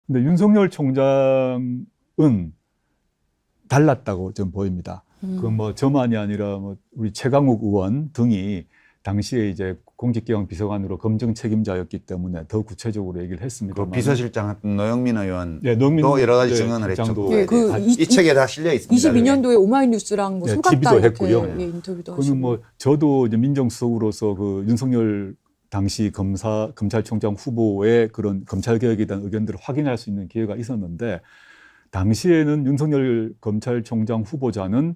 근데 윤석열 총장은 달랐다고 좀 보입니다. 그 뭐 저만이 아니라 뭐 우리 최강욱 의원 등이 당시에 이제 공직기강 비서관으로 검증 책임자였기 때문에 더 구체적으로 얘기를 했습니다. 그 비서실장 노영민 의원도 네, 노영민, 여러 가지 네, 증언을 했죠. 네, 이 책에 다 실려 있습니다. 22년도에 오마이뉴스랑 뭐 네, 속았다 TV도 이렇게 했고요. 예, 인터뷰도 그는 하시고. 뭐 저도 이제 민정수석으로서 그 윤석열 당시 검찰총장 후보의 그런 검찰개혁에 대한 의견들을 확인할 수 있는 기회가 있었는데 당시에는 윤석열 검찰총장 후보자는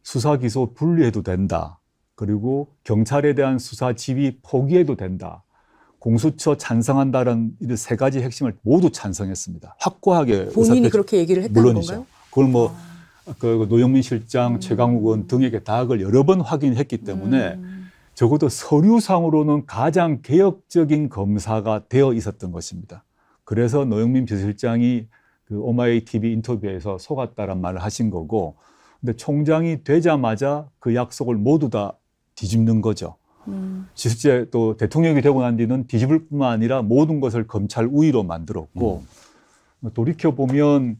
수사 기소 분리해도 된다. 그리고 경찰에 대한 수사 지휘 포기해도 된다. 공수처 찬성한다는 이런 세 가지 핵심을 모두 찬성했습니다. 확고하게 본인이 그렇게 얘기를 했다는 물론이죠. 건가요? 그걸 뭐 그 노영민 실장, 최강욱 의원 등에게 다 그걸 여러 번 확인했기 때문에 적어도 서류상으로는 가장 개혁적인 검사가 되어 있었던 것입니다. 그래서 노영민 비서실장이 그 오마이 TV 인터뷰에서 속았다란 말을 하신 거고, 근데 총장이 되자마자 그 약속을 모두 다 뒤집는 거죠. 실제 또 대통령이 되고 난 뒤는 뒤집을 뿐만 아니라 모든 것을 검찰 우위로 만들었고, 돌이켜 보면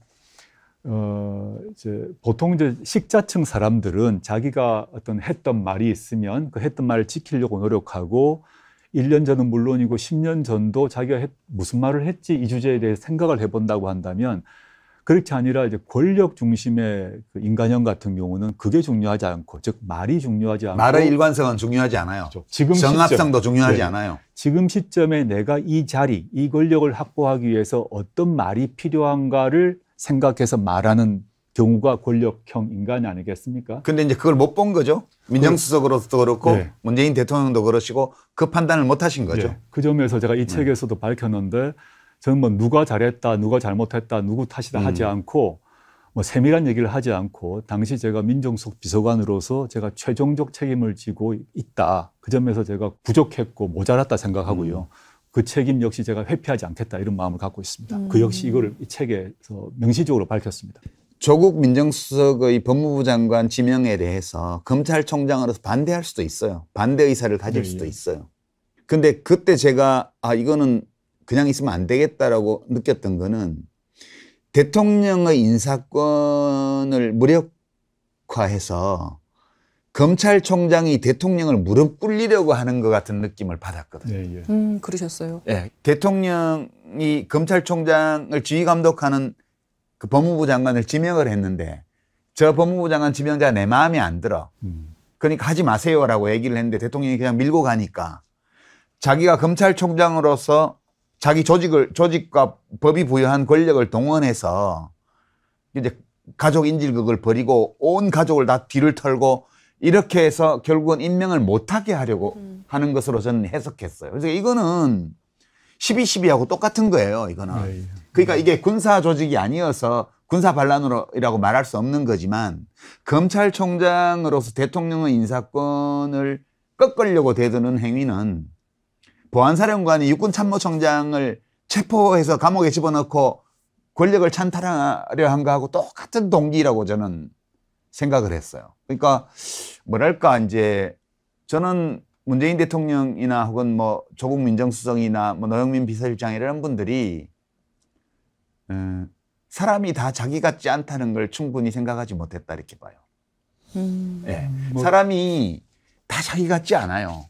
이제 보통 이제 식자층 사람들은 자기가 어떤 했던 말이 있으면 그 했던 말을 지키려고 노력하고 1년 전은 물론이고 10년 전도 자기가 무슨 말을 했지 이 주제에 대해 생각을 해본다고 한다면 그렇게 아니라 이제 권력 중심의 그 인간형 같은 경우는 그게 중요하지 않고 즉 말이 중요하지 않고 말의 일관성은 중요하지 않아요. 지금 정합성도 시점, 중요하지 네. 않아요. 지금 시점에 내가 이 자리, 이 권력을 확보하기 위해서 어떤 말이 필요한가를 생각해서 말하는 경우가 권력형 인간이 아니겠습니까? 근데 이제 그걸 못 본 거죠. 민정수석으로서도 그렇고 네. 문재인 대통령도 그러시고 그 판단을 못 하신 거죠. 네. 그 점에서 제가 이 책에서도 밝혔는데 저는 뭐 누가 잘했다, 누가 잘못했다, 누구 탓이다 하지 않고 뭐 세밀한 얘기를 하지 않고 당시 제가 민정수석 비서관으로서 제가 최종적 책임을 지고 있다. 그 점에서 제가 부족했고 모자랐다 생각하고요. 그 책임 역시 제가 회피하지 않겠다 이런 마음을 갖고 있습니다. 그 역시 이거를 이 책에서 명시적으로 밝혔습니다. 조국 민정수석의 법무부 장관 지명에 대해서 검찰총장으로서 반대할 수도 있어요. 반대 의사를 가질 수도 있어요. 근데 그때 제가 이거는 그냥 있으면 안 되겠다라고 느꼈던 거는 대통령의 인사권을 무력화해서 검찰총장이 대통령을 무릎 꿇리려고 하는 것 같은 느낌을 받았거든요. 그러셨어요. 네, 대통령이 검찰총장을 지휘감독하는 그 법무부 장관을 지명을 했는데 저 법무부 장관 지명자가 내 마음에 안 들어. 그러니까 하지 마세요라고 얘기를 했는데 대통령이 그냥 밀고 가니까 자기가 검찰총장으로서 자기 조직과 법이 부여한 권력을 동원해서 이제 가족 인질극을 벌이고 온 가족을 다 뒤를 털고 이렇게 해서 결국은 임명을 못하게 하려고 하는 것으로 저는 해석했어요. 그래서 이거는 12.12하고 똑같은 거예요, 이거는. 그러니까 이게 군사 조직이 아니어서 군사 반란이라고 말할 수 없는 거지만 검찰총장으로서 대통령의 인사권을 꺾으려고 대드는 행위는 보안사령관이 육군참모총장을 체포해서 감옥에 집어넣고 권력을 찬탈하려 한 거하고 똑같은 동기라고 저는 생각을 했어요. 그러니까 뭐랄까 이제 저는 문재인 대통령이나 혹은 뭐 조국 민정수석이나 뭐 노영민 비서실장 이런 분들이 사람이 다 자기 같지 않다는 걸 충분히 생각하지 못했다 이렇게 봐요. 네. 사람이 다 자기 같지 않아요.